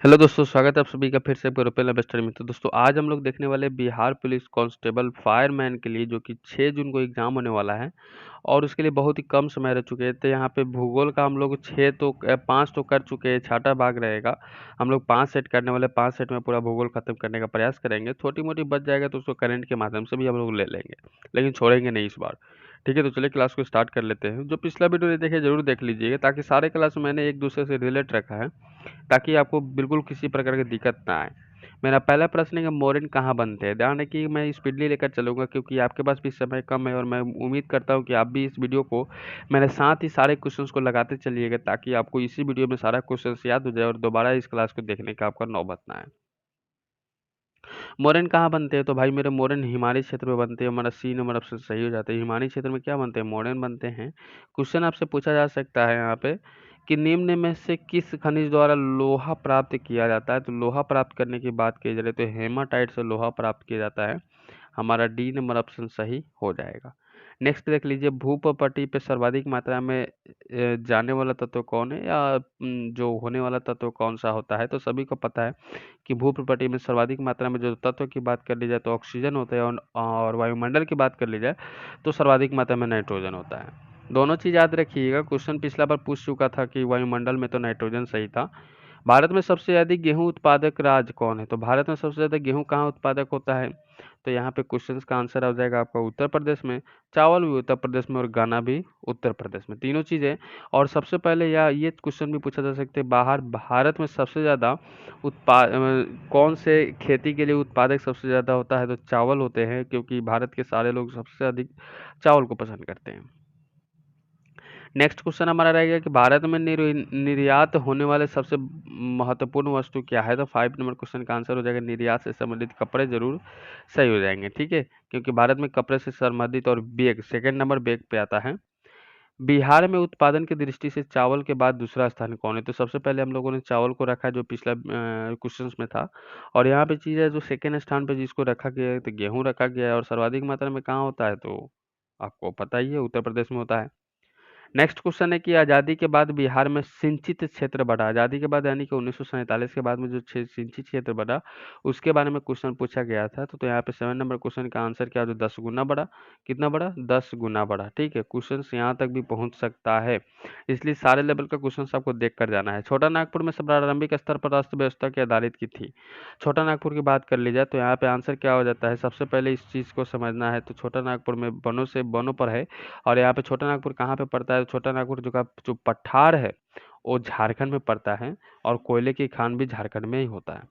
Hello दोस्तों, स्वागत है आप सभी का फिर से यूरोपियन इन्वेस्टर में। तो दोस्तों आज हम लोग देखने वाले बिहार पुलिस कांस्टेबल फायरमैन के लिए जो कि 6 जून को एग्जाम होने वाला है और उसके लिए बहुत ही कम समय रह चुके हैं। तो यहाँ पे भूगोल का हम लोग 5 तो कर चुके हैं, छठा भाग रहेगा। हम लोग 5 सेट करने वाले, 5 सेट में पूरा भूगोल खत्म करने का प्रयास करेंगे। छोटी मोटी बच जाएगा तो उसको करंट के माध्यम से भी हम लोग ले लेंगे, लेकिन छोड़ेंगे नहीं इस बार। ठीक है, तो चलिए क्लास को स्टार्ट कर लेते हैं। जो पिछला वीडियो नहीं देखे जरूर देख लीजिएगा, ताकि सारे क्लास मैंने एक दूसरे से रिलेट रखा है, ताकि आपको बिल्कुल किसी प्रकार की दिक्कत ना आए। मेरा पहला प्रश्न है कि मोरेन कहाँ बनते हैं। ध्यान रखिए, मैं स्पीडली लेकर चलूंगा क्योंकि आपके पास भी समय कम है और मैं उम्मीद करता हूँ कि आप भी इस वीडियो को मेरे साथ ही सारे क्वेश्चंस को लगाते चलिएगा, ताकि आपको इसी वीडियो में सारा क्वेश्चंस याद हो जाए और दोबारा इस क्लास को देखने का आपका नौबत ना आए। मोरेन कहाँ बनते हैं, तो भाई मेरे मोरेन हिमालय क्षेत्र में बनते हैं। हमारा सी नंबर ऑप्शन सही हो जाता है। हिमालय क्षेत्र में क्या बनते हैं, मोरेन बनते हैं। क्वेश्चन आपसे पूछा जा सकता है यहाँ पे कि निम्न में से किस खनिज द्वारा लोहा प्राप्त किया जाता है। तो लोहा प्राप्त करने की बात की जाए तो हेमाटाइट से लोहा प्राप्त किया जाता है। हमारा डी नंबर ऑप्शन सही हो जाएगा। नेक्स्ट देख लीजिए, भूप्रपट्टी पे सर्वाधिक मात्रा में जाने वाला तत्व कौन है, या जो होने वाला तत्व कौन सा होता है। तो सभी को पता है कि भूप्रपट्टी में सर्वाधिक मात्रा में जो तत्व की बात कर ली जाए तो ऑक्सीजन होता है, और वायुमंडल की बात कर ली जाए तो सर्वाधिक मात्रा में नाइट्रोजन होता है। दोनों चीज याद रखिएगा, क्वेश्चन पिछला बार पूछ चुका था कि वायुमंडल में तो नाइट्रोजन सही था। भारत में सबसे अधिक गेहूं उत्पादक राज्य कौन है, तो भारत में सबसे ज्यादा गेहूं कहाँ उत्पादक होता है। तो यहाँ पे क्वेश्चंस का आंसर आ जाएगा आपका उत्तर प्रदेश में। चावल भी उत्तर प्रदेश में और गन्ना भी उत्तर प्रदेश में, तीनों चीजें। और सबसे पहले या ये क्वेश्चन भी पूछा जा सकता है, बाहर भारत में सबसे ज्यादा उत्पाद कौन से खेती के लिए उत्पादक सबसे ज्यादा होता है, तो चावल होते हैं, क्योंकि भारत के सारे लोग सबसे अधिक चावल को पसंद करते हैं। नेक्स्ट क्वेश्चन हमारा रहेगा कि भारत में निर्यात होने वाले सबसे महत्वपूर्ण वस्तु क्या है। तो 5 नंबर क्वेश्चन का आंसर हो जाएगा निर्यात से संबंधित कपड़े। जरूर सही हो जाएंगे, ठीक है, क्योंकि भारत में कपड़े से संबंधित और बैग सेकंड नंबर बैग पे आता है। बिहार में उत्पादन की दृष्टि से चावल के बाद दूसरा स्थान कौन है। तो सबसे पहले हम लोगों ने चावल को रखा, जो पिछला क्वेश्चंस में था। और यहाँ पे चीज है, जो सेकंड स्थान पे जिसको रखा गया है, तो गेहूं रखा गया है। और सर्वाधिक मात्रा में कहाँ होता है, तो आपको पता ही है, उत्तर प्रदेश में होता है। नेक्स्ट क्वेश्चन है कि आज़ादी के बाद बिहार में सिंचित क्षेत्र बढ़ा। आज़ादी के बाद यानी कि 1947 के बाद में जो सिंचित क्षेत्र बढ़ा, उसके बारे में क्वेश्चन पूछा गया था। तो यहाँ पे 7 नंबर क्वेश्चन का आंसर क्या हो, 10 गुना बढ़ा। कितना बढ़ा, 10 गुना बढ़ा। ठीक है, क्वेश्चन यहाँ तक भी पहुंच सकता है, इसलिए सारे लेवल का क्वेश्चन आपको देख कर जाना है। छोटा नागपुर में प्रारंभिक स्तर पर अर्थव्यवस्था के आधारित की थी। छोटा नागपुर की बात कर ली जाए तो यहाँ पे आंसर क्या हो जाता है, सबसे पहले इस चीज़ को समझना है। तो छोटा नागपुर में वनों पर है। और यहाँ पे छोटा नागपुर कहाँ पे पड़ता है, छोटा नागपुर जो पठार है वो झारखंड में पड़ता है, और कोयले की खान भी झारखंड में ही होता है।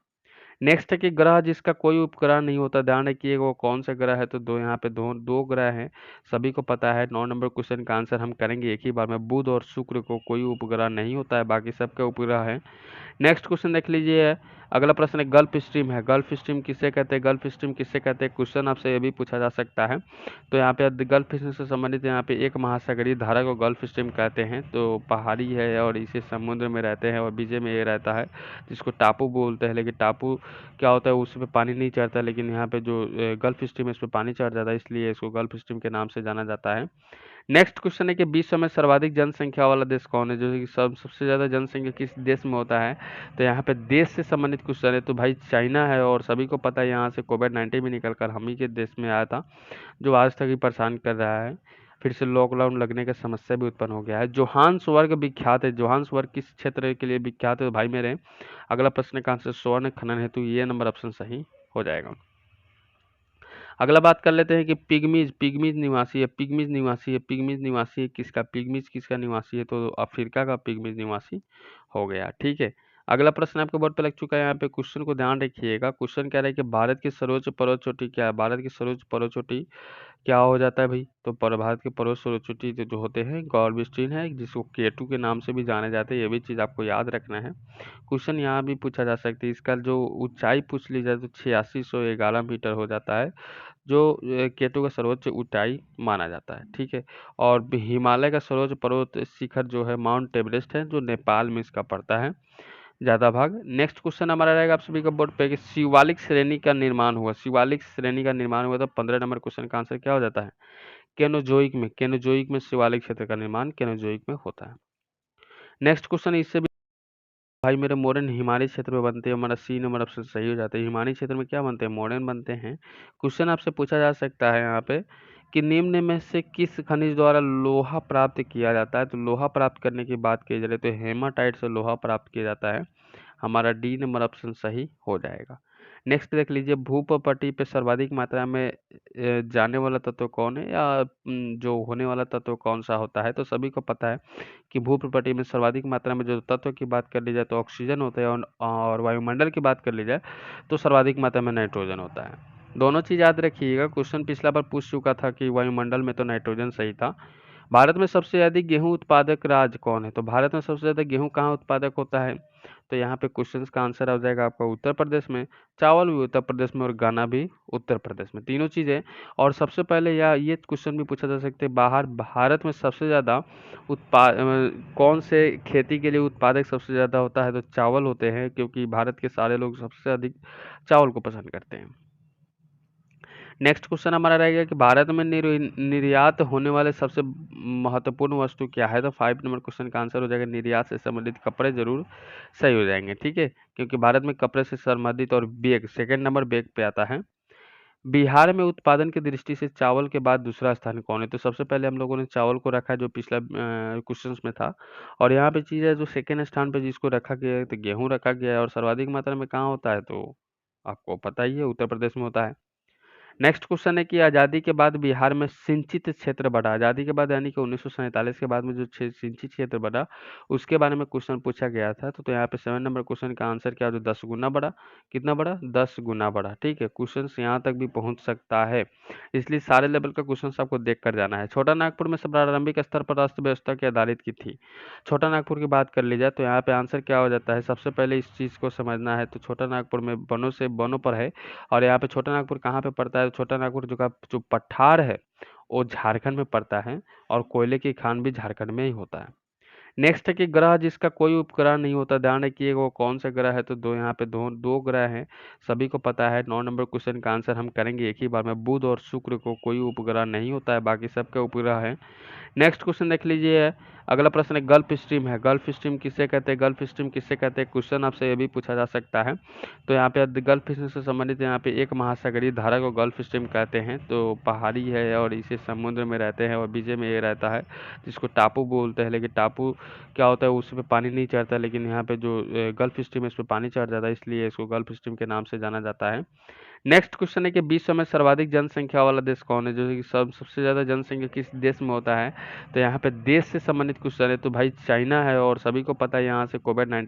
नेक्स्ट है कि ग्रह जिसका कोई उपग्रह नहीं होता। ध्यान रखिए वो कौन सा ग्रह है, तो दो यहाँ पे दो ग्रह हैं, सभी को पता है। 9 नंबर क्वेश्चन का आंसर हम करेंगे एक ही बार में। बुध और शुक्र को कोई उपग्रह नहीं होता है, बाकी सबके उपग्रह है। नेक्स्ट क्वेश्चन देख लीजिए, अगला प्रश्न है गल्फ स्ट्रीम है। गल्फ स्ट्रीम किसे कहते हैं, गल्फ स्ट्रीम किसे कहते हैं, क्वेश्चन आपसे ये भी पूछा जा सकता है। तो यहाँ पे गल्फ स्ट्रीम से संबंधित यहाँ पे एक महासागरीय धारा को गल्फ स्ट्रीम कहते हैं। तो पहाड़ी है और इसे समुद्र में रहते हैं और बीच में ये रहता है, जिसको टापू बोलते हैं। लेकिन टापू क्या होता है, उसमें पानी नहीं चढ़ता, लेकिन यहाँ पे जो गल्फ स्ट्रीम है इस पर पानी चढ़ जाता है, इसलिए इसको गल्फ स्ट्रीम के नाम से जाना जाता है। नेक्स्ट क्वेश्चन है कि विश्व में सर्वाधिक जनसंख्या वाला देश कौन है, जो कि सबसे ज़्यादा जनसंख्या किस देश में होता है। तो यहाँ पे देश से संबंधित क्वेश्चन है, तो भाई चाइना है। और सभी को पता है यहाँ से कोविड-19 भी निकल कर हम ही के देश में आया था, जो आज तक ही परेशान कर रहा है। फिर से लॉकडाउन लगने का समस्या भी उत्पन्न हो गया है। जोहान्सबर्ग विख्यात है। जोहान्सबर्ग किस क्षेत्र के लिए विख्यात है, तो भाई मेरे अगला प्रश्न का आंसर स्वर्ण खनन हेतु, ये नंबर ऑप्शन सही हो जाएगा। अगला बात कर लेते हैं कि पिग्मीज पिग्मीज निवासी है। पिग्मीज निवासी है, पिग्मीज निवासी है किसका, पिग्मीज किसका निवासी है, तो अफ्रीका का पिग्मीज निवासी हो गया। ठीक है, अगला प्रश्न आपके बोर्ड पे लग चुका है। यहाँ पे क्वेश्चन को ध्यान रखिएगा। क्वेश्चन कह रहा है कि भारत की सर्वोच्च पर्वत चोटी क्या है। भारत की सर्वोच्च पर्वत चोटी क्या हो जाता है भाई, तो भारत के पर्वत सर्वोच्च चोटी जो होते हैं गॉर्बिस्टीन है, जिसको केटू के नाम से भी जाने जाते हैं। ये भी चीज़ आपको याद रखना है। क्वेश्चन यहाँ भी पूछा जा सकता है, इसका जो ऊंचाई पूछ ली जाए तो 8611 मीटर हो जाता है, जो केटू का सर्वोच्च ऊंचाई माना जाता है। ठीक है, और हिमालय का सर्वोच्च पर्वत शिखर जो है माउंट एवरेस्ट है, जो नेपाल में इसका पड़ता है ज़्यादा भाग। नेक्स्ट क्वेश्चन हमारा रहेगा आप सभी का बोर्ड पे कि शिवालिक श्रेणी का निर्माण हुआ। शिवालिक श्रेणी का निर्माण हुआ, तो 15 नंबर क्वेश्चन का आंसर क्या हो जाता है, केनोजोइक में शिवालिक क्षेत्र का निर्माण केनोजोइक में होता है। नेक्स्ट क्वेश्चन इससे भी भाई मेरे मोरन हिमालय क्षेत्र में बनते हैं। हमारा सी नंबर ऑप्शन सही हो जाता है। हिमालय क्षेत्र में क्या बनते हैं? मोरन बनते हैं। क्वेश्चन आपसे पूछा जा सकता है यहाँ पे कि निम्न में से किस खनिज द्वारा लोहा प्राप्त किया जाता है? तो लोहा प्राप्त करने की बात की जाए तो हेमाटाइट से लोहा प्राप्त किया जाता है। हमारा डी नंबर ऑप्शन सही हो जाएगा। नेक्स्ट देख लीजिए, भूपटल पे सर्वाधिक मात्रा में जाने वाला तत्व कौन है, या जो होने वाला तत्व कौन सा होता है? तो सभी को पता है कि भूप्रपटल में सर्वाधिक मात्रा में जो तत्व की बात कर ली जाए तो ऑक्सीजन होता है, और वायुमंडल की बात कर ली जाए तो सर्वाधिक मात्रा में नाइट्रोजन होता है। दोनों चीज याद रखिएगा, क्वेश्चन पिछला बार पूछ चुका था कि वायुमंडल में तो नाइट्रोजन सही था। भारत में सबसे अधिक गेहूं उत्पादक राज्य कौन है? तो भारत में सबसे ज्यादा गेहूं कहाँ उत्पादक होता है? तो यहाँ पे क्वेश्चन का आंसर आ जाएगा आपका उत्तर प्रदेश में। चावल भी उत्तर प्रदेश में और गन्ना भी उत्तर प्रदेश में, तीनों चीजें। और सबसे पहले या ये क्वेश्चन भी पूछा जा सकता है, बाहर भारत में सबसे ज्यादा उत्पाद कौन से खेती के लिए उत्पादक सबसे ज्यादा होता है? तो चावल होते हैं, क्योंकि भारत के सारे लोग सबसे अधिक चावल को पसंद करते हैं। नेक्स्ट क्वेश्चन हमारा रहेगा कि भारत में निर्यात होने वाले सबसे महत्वपूर्ण वस्तु क्या है? तो 5 नंबर क्वेश्चन का आंसर हो जाएगा निर्यात से संबंधित कपड़े, जरूर सही हो जाएंगे। ठीक है, क्योंकि भारत में कपड़े से संबंधित और बैग सेकंड नंबर बैग पे आता है। बिहार में उत्पादन की दृष्टि से चावल के बाद दूसरा स्थान कौन है? तो सबसे पहले हम लोगों ने चावल को रखा है, जो पिछला क्वेश्चन में था। और यहाँ पे चीज है, जो सेकंड स्थान पे जिसको रखा गया है तो गेहूं रखा गया है। और सर्वाधिक मात्रा में कहाँ होता है? तो आपको पता ही है, उत्तर प्रदेश में होता है। नेक्स्ट क्वेश्चन है कि आज़ादी के बाद बिहार में सिंचित क्षेत्र बढ़ा। आज़ादी के बाद यानी कि 1947 के बाद में जो सिंचित क्षेत्र बढ़ा, उसके बारे में क्वेश्चन पूछा गया था। तो यहाँ पे 7 नंबर क्वेश्चन का आंसर क्या हो? 10 गुना बढ़ा। कितना बढ़ा? 10 गुना बढ़ा। ठीक है, क्वेश्चन यहाँ तक भी पहुंच सकता है, इसलिए सारे लेवल का क्वेश्चन आपको देख कर जाना है। छोटा नागपुर में प्रारंभिक स्तर पर अर्थव्यवस्था की आधारित की थी। छोटा नागपुर की बात कर ली जाए तो यहाँ पे आंसर क्या हो जाता है? सबसे पहले इस चीज़ को समझना है, तो छोटा नागपुर में वनों पर है। और यहाँ पे छोटा नागपुर कहाँ पे पड़ता है? छोटा नागपुर जो पठार है वो झारखंड में पड़ता है, और कोयले की खान भी झारखंड में ही होता है। नेक्स्ट है कि ग्रह जिसका कोई उपग्रह नहीं होता, ध्यान रखिए वो कौन सा ग्रह है? तो दो यहाँ पे दो ग्रह हैं, सभी को पता है। 9 नंबर क्वेश्चन का आंसर हम करेंगे एक ही बार में। बुध और शुक्र को कोई उपग्रह नहीं होता है, बाकी सबके उपग्रह है। नेक्स्ट क्वेश्चन देख लीजिए, अगला प्रश्न है गल्फ स्ट्रीम है। गल्फ स्ट्रीम किसे कहते हैं? गल्फ स्ट्रीम किसे कहते हैं? क्वेश्चन आपसे ये भी पूछा जा सकता है। तो यहाँ पे गल्फ स्ट्रीम से संबंधित यहाँ पे एक महासागरीय धारा को गल्फ स्ट्रीम कहते हैं। तो पहाड़ी है और इसे समुद्र में रहते हैं, और बीच में ये रहता है जिसको टापू बोलते हैं। लेकिन टापू क्या होता है, उसमें पानी नहीं चढ़ता, लेकिन यहाँ पे जो गल्फ स्ट्रीम है, इस पर पानी चढ़ जाता है, इसलिए इसको गल्फ स्ट्रीम के नाम से जाना जाता है। नेक्स्ट क्वेश्चन है कि विश्व में सर्वाधिक जनसंख्या वाला देश कौन है? जो कि सबसे ज्यादा जनसंख्या किस देश में होता है? तो यहाँ पे देश से संबंधित क्वेश्चन है, तो भाई चाइना है। और सभी को पता है यहाँ से कोविड-19